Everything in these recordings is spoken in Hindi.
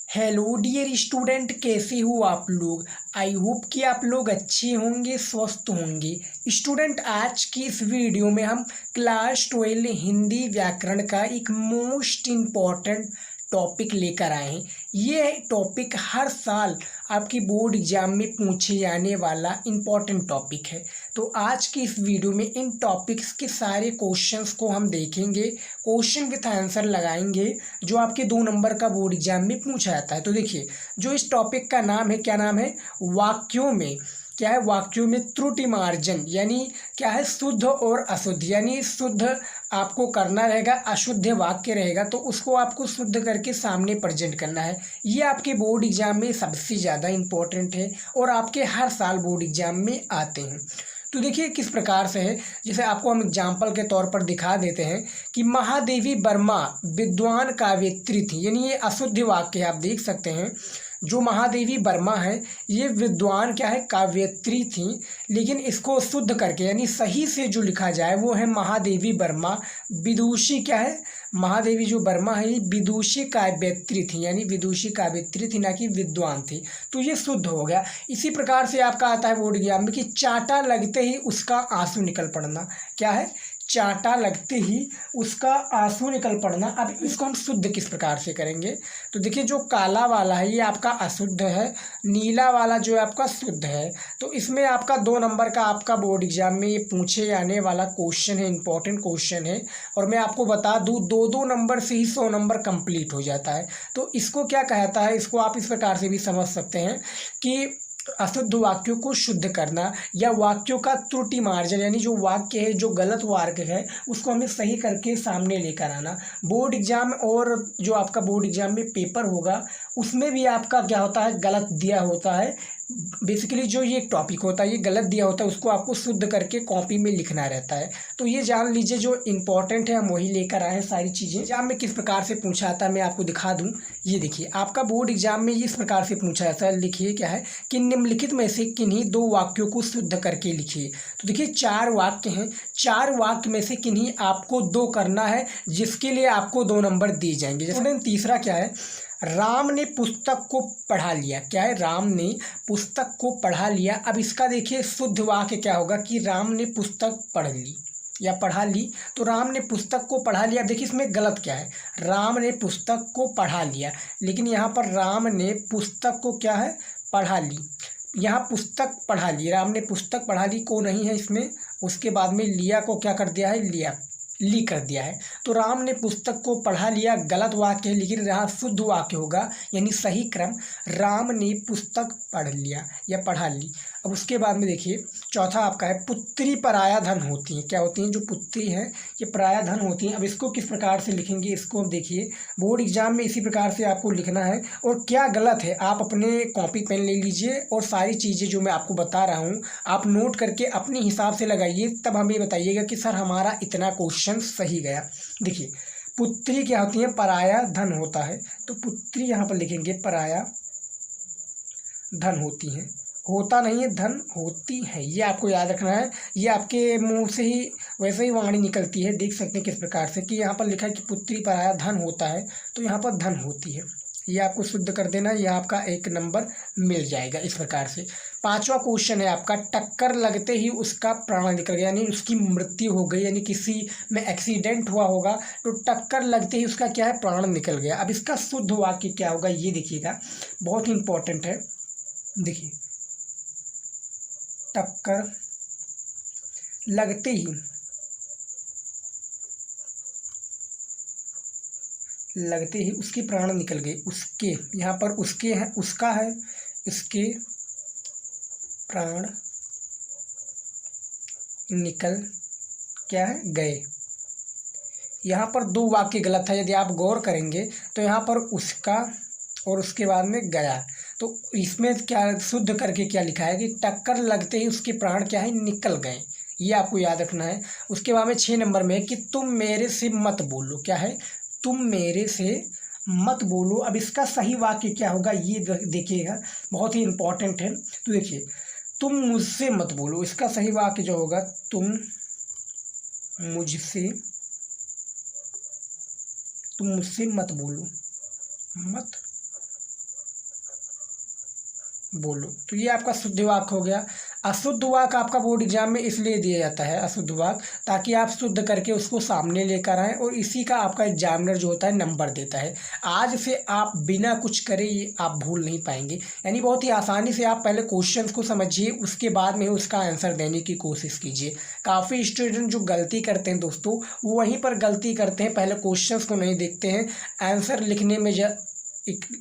हेलो डियर स्टूडेंट, कैसे हो आप लोग। आई होप कि आप लोग अच्छे होंगे, स्वस्थ होंगे। स्टूडेंट, आज की इस वीडियो में हम क्लास 12 हिंदी व्याकरण का एक मोस्ट इम्पॉर्टेंट टॉपिक लेकर आए हैं। ये टॉपिक हर साल आपकी बोर्ड एग्जाम में पूछे जाने वाला इम्पॉर्टेंट टॉपिक है। तो आज की इस वीडियो में इन टॉपिक्स के सारे क्वेश्चंस को हम देखेंगे, क्वेश्चन विथ आंसर लगाएंगे, जो आपके 2 नंबर का बोर्ड एग्जाम में पूछा जाता है। तो देखिए, जो इस टॉपिक का नाम है, क्या नाम है, वाक्यों में क्या है, वाक्यों में त्रुटि मार्जन, यानी क्या है, शुद्ध और अशुद्ध। यानी शुद्ध आपको करना रहेगा, अशुद्ध वाक्य रहेगा तो उसको आपको शुद्ध करके सामने प्रेजेंट करना है। ये आपके बोर्ड एग्जाम में सबसे ज़्यादा इम्पोर्टेंट है और आपके हर साल बोर्ड एग्जाम में आते हैं। तो देखिए किस प्रकार से है, जैसे आपको हम एग्जाम्पल के तौर पर दिखा देते हैं कि महादेवी वर्मा विद्वान काव्यत्री थी। यानी ये अशुद्ध वाक्य है, आप देख सकते हैं। जो महादेवी वर्मा है ये विद्वान क्या है, काव्यत्री थी, लेकिन इसको शुद्ध करके यानी सही से जो लिखा जाए वो है महादेवी वर्मा विदुषी क्या है, महादेवी जो वर्मा है ये विदुषी काव्यत्री थी, यानी विदुषी काव्यत्री थी, ना कि विद्वान थी। तो ये शुद्ध हो गया। इसी प्रकार से आपका आता है बोर्ड एग्जाम में कि चांटा लगते ही उसका आंसू निकल पड़ना। क्या है, चांटा लगते ही उसका आंसू निकल पड़ना। अब इसको हम शुद्ध किस प्रकार से करेंगे, तो देखिए जो काला वाला है ये आपका अशुद्ध है, नीला वाला जो है आपका शुद्ध है। तो इसमें आपका 2 नंबर का आपका बोर्ड एग्जाम में ये पूछे जाने वाला क्वेश्चन है, इंपॉर्टेंट क्वेश्चन है। और मैं आपको बता दूँ 2-2 नंबर से ही 100 नंबर कंप्लीट हो जाता है। तो इसको क्या कहता है, इसको आप इस प्रकार से भी समझ सकते हैं कि अशुद्ध वाक्यों को शुद्ध करना, या वाक्यों का त्रुटि मार्जन, यानी जो वाक्य है, जो गलत वाक्य है उसको हमें सही करके सामने लेकर आना। बोर्ड एग्जाम और जो आपका बोर्ड एग्जाम में पेपर होगा उसमें भी आपका क्या होता है, गलत दिया होता है। बेसिकली जो ये टॉपिक होता है ये गलत दिया होता है, उसको आपको शुद्ध करके कॉपी में लिखना रहता है। तो ये जान लीजिए जो इम्पोर्टेंट है हम वही लेकर आए हैं सारी चीज़ें। एग्जाम में किस प्रकार से पूछा जाता है मैं आपको दिखा दूँ। ये देखिए आपका बोर्ड एग्जाम में इस प्रकार से पूछा जाता है। लिखिए क्या है कि निम्नलिखित में से किन्हीं 2 वाक्यों को शुद्ध करके लिखिए। तो देखिए 4 वाक्य हैं, 4 वाक्य में से किन्हीं आपको 2 करना है, जिसके लिए आपको 2 नंबर दिए जाएंगे। जैसे तीसरा क्या है, राम ने पुस्तक को पढ़ा लिया। क्या है, राम ने पुस्तक को पढ़ा लिया। अब इसका देखिए शुद्ध वाक्य क्या होगा कि राम ने पुस्तक पढ़ ली या पढ़ा ली। तो राम ने पुस्तक को पढ़ा लिया। देखिए इसमें गलत क्या है, राम ने पुस्तक को पढ़ा लिया, लेकिन यहाँ पर राम ने पुस्तक को क्या है, पढ़ा ली। यहाँ पुस्तक पढ़ा ली, राम ने पुस्तक पढ़ा ली को नहीं है इसमें, उसके बाद में लिया को क्या कर दिया है, लिया ली कर दिया है। तो राम ने पुस्तक को पढ़ा लिया गलत वाक्य है, लेकिन यहाँ शुद्ध वाक्य होगा, यानी सही क्रम राम ने पुस्तक पढ़ लिया या पढ़ा ली। अब उसके बाद में देखिए चौथा आपका है पुत्री पराया धन होती है। क्या होती हैं, जो पुत्री हैं ये पराया धन होती हैं। अब इसको किस प्रकार से लिखेंगे, इसको अब देखिए बोर्ड एग्जाम में इसी प्रकार से आपको लिखना है। और क्या गलत है आप अपने कॉपी पेन ले लीजिए और सारी चीज़ें जो मैं आपको बता रहा हूँ आप नोट करके अपने हिसाब से लगाइए, तब हमें बताइएगा कि सर हमारा इतना क्वेश्चन सही गया। देखिए पुत्री क्या होती है, पराया धन होता है। तो पुत्री यहाँ पर लिखेंगे पराया धन होती हैं, होता नहीं है, धन होती है, ये आपको याद रखना है। ये आपके मुंह से ही वैसे ही वाणी निकलती है। देख सकते हैं किस प्रकार से कि यहाँ पर लिखा है कि पुत्री पराया धन होता है, तो यहाँ पर धन होती है। ये आपको शुद्ध कर देना, ये आपका 1 नंबर मिल जाएगा इस प्रकार से। 5वां क्वेश्चन है आपका, टक्कर लगते ही उसका प्राण निकल गया, यानी उसकी मृत्यु हो गई, यानी किसी में एक्सीडेंट हुआ होगा तो टक्कर लगते ही उसका क्या है, प्राण निकल गया। अब इसका शुद्ध वाक्य क्या होगा ये देखिएगा, बहुत ही इंपॉर्टेंट है। देखिए टक्कर लगते ही उसके प्राण निकल गए। उसके यहाँ पर उसके है, उसका है, उसके प्राण निकल क्या है, गए। यहाँ पर 2 वाक्य गलत है, यदि आप गौर करेंगे तो यहाँ पर उसका और उसके बाद में गया। तो इसमें क्या शुद्ध करके क्या लिखा है कि टक्कर लगते ही उसके प्राण क्या है, निकल गए। ये आपको याद रखना है। उसके बाद में 6 नंबर में कि तुम मेरे से मत बोलो। क्या है, तुम मेरे से मत बोलो। अब इसका सही वाक्य क्या होगा ये देखिएगा, बहुत ही इंपॉर्टेंट है। तो देखिए तुम मुझसे मत बोलो, इसका सही वाक्य जो होगा तुम मुझसे मत बोलो, मत बोलो। तो ये आपका शुद्ध वाक्य हो गया। अशुद्ध वाक्य आपका बोर्ड एग्जाम में इसलिए दिया जाता है अशुद्ध वाक्य, ताकि आप शुद्ध करके उसको सामने लेकर आएँ और इसी का आपका एग्जामिनर जो होता है नंबर देता है। आज से आप बिना कुछ करे ये आप भूल नहीं पाएंगे। यानी बहुत ही आसानी से आप पहले क्वेश्चन को समझिए, उसके बाद में उसका आंसर देने की कोशिश कीजिए। काफ़ी स्टूडेंट जो गलती करते हैं दोस्तों, वो वहीं पर गलती करते हैं, पहले क्वेश्चंस को नहीं देखते हैं, आंसर लिखने में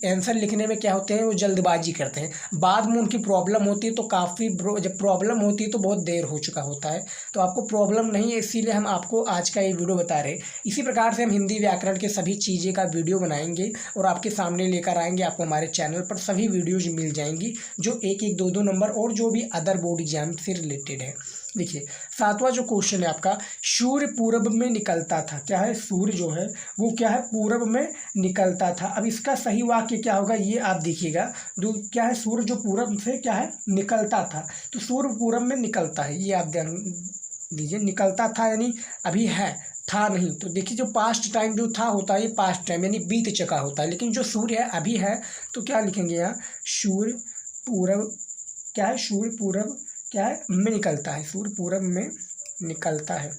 आंसर लिखने में क्या होते हैं, वो जल्दबाजी करते हैं। बाद में उनकी प्रॉब्लम होती है तो जब प्रॉब्लम होती है तो बहुत देर हो चुका होता है। तो आपको प्रॉब्लम नहीं है, इसीलिए हम आपको आज का ये वीडियो बता रहे हैं। इसी प्रकार से हम हिंदी व्याकरण के सभी चीज़ें का वीडियो बनाएंगे और आपके सामने लेकर आएंगे। आपको हमारे चैनल पर सभी वीडियोज मिल जाएंगी जो एक एक दो नंबर और जो भी अदर बोर्ड एग्जाम से रिलेटेड है। देखिए 7वां जो क्वेश्चन है आपका, सूर्य पूरब में निकलता था। क्या है, सूर्य जो है वो क्या है, पूरब में निकलता था। अब इसका सही वाक्य क्या होगा ये आप देखिएगा। क्या है, सूर्य जो पूरब से क्या है निकलता था, तो सूर्य पूरब में निकलता है, ये आप ध्यान दीजिए। निकलता था यानी अभी है, था नहीं। तो देखिए जो पास्ट टाइम जो था होता है ये पास्ट टाइम यानी बीत चुका होता है, लेकिन जो सूर्य है अभी है, तो क्या लिखेंगे यहाँ, सूर्य पूरब, क्या है, सूर्य पूरब क्या है में निकलता है, सूर्य पूरब में निकलता है,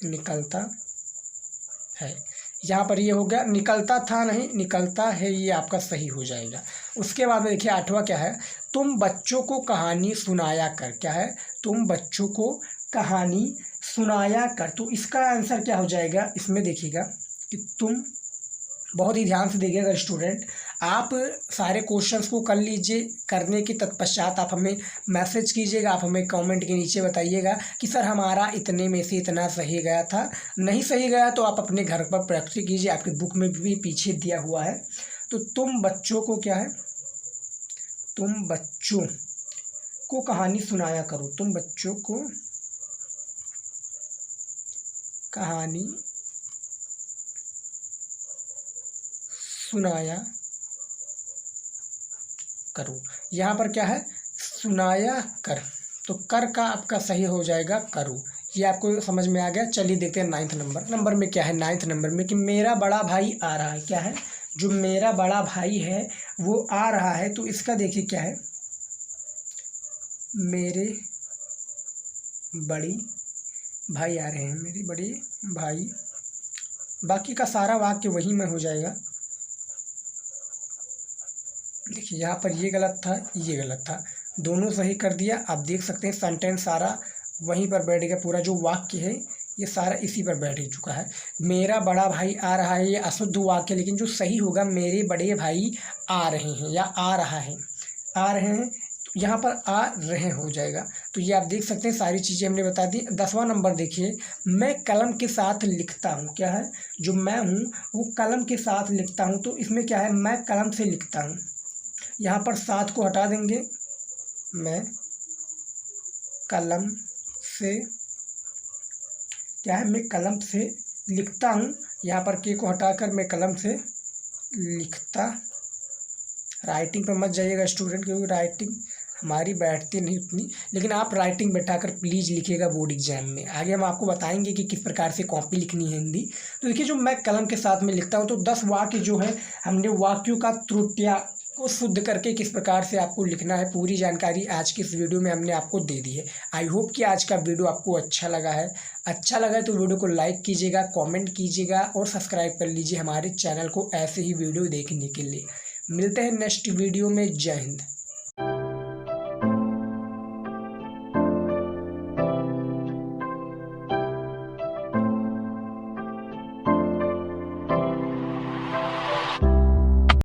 निकलता है। यहाँ पर ये हो गया, निकलता था नहीं निकलता है, ये आपका सही हो जाएगा। उसके बाद में देखिए 8वां क्या है, तुम बच्चों को कहानी सुनाया कर। क्या है, तुम बच्चों को कहानी सुनाया कर। तो इसका आंसर क्या हो जाएगा, इसमें देखिएगा कि तुम, बहुत ही ध्यान से देखिएगा स्टूडेंट, आप सारे क्वेश्चंस को कर लीजिए। करने के तत्पश्चात आप हमें मैसेज कीजिएगा, आप हमें कमेंट के नीचे बताइएगा कि सर हमारा इतने में से इतना सही गया था। नहीं सही गया तो आप अपने घर पर प्रैक्टिस कीजिए, आपकी बुक में भी पीछे दिया हुआ है। तो तुम बच्चों को क्या है, तुम बच्चों को कहानी सुनाया करो, तुम बच्चों को कहानी सुनाया करो। यहाँ पर क्या है, सुनाया कर, तो कर का आपका सही हो जाएगा करो। ये आपको समझ में आ गया। चलिए देखते हैं 9th नंबर में क्या है। 9th नंबर में कि मेरा बड़ा भाई आ रहा है। क्या है, जो मेरा बड़ा भाई है वो आ रहा है। तो इसका देखिए क्या है, मेरे बड़े भाई आ रहे हैं, मेरे बड़े भाई, बाकी का सारा वाक्य वही में हो जाएगा। देखिए यहाँ पर ये गलत था, ये गलत था, दोनों सही कर दिया। आप देख सकते हैं सेंटेंस सारा वहीं पर बैठ गया, पूरा जो वाक्य है ये सारा इसी पर बैठ चुका है। मेरा बड़ा भाई आ रहा है, ये अशुद्ध वाक्य, लेकिन जो सही होगा मेरे बड़े भाई आ रहे हैं या आ रहा है, आ रहे हैं, तो यहाँ पर आ रहे हो जाएगा। तो ये आप देख सकते हैं सारी चीज़ें हमने बता दी। 10वां नंबर देखिए, मैं कलम के साथ लिखता हूँ। क्या है, जो मैं हूँ वो कलम के साथ लिखता हूँ। तो इसमें क्या है, मैं कलम से लिखता हूँ, यहाँ पर साथ को हटा देंगे, मैं कलम से, क्या है, मैं कलम से लिखता हूँ, यहाँ पर के को हटाकर मैं कलम से लिखता। राइटिंग पर मत जाइएगा स्टूडेंट, क्योंकि राइटिंग हमारी बैठती नहीं उतनी, लेकिन आप राइटिंग बैठाकर प्लीज़ लिखिएगा बोर्ड एग्जाम में। आगे हम आपको बताएंगे कि किस प्रकार से कॉपी लिखनी है हिंदी। तो देखिए जो मैं कलम के साथ में लिखता हूँ, तो 10 वाक्य जो है हमने वाक्यों का त्रुटियाँ को शुद्ध करके किस प्रकार से आपको लिखना है, पूरी जानकारी आज की इस वीडियो में हमने आपको दे दी है। आई होप कि आज का वीडियो आपको अच्छा लगा है। अच्छा लगा है तो वीडियो को लाइक कीजिएगा, कमेंट कीजिएगा और सब्सक्राइब कर लीजिए हमारे चैनल को ऐसे ही वीडियो देखने के लिए। मिलते हैं नेक्स्ट वीडियो में। जय हिंद।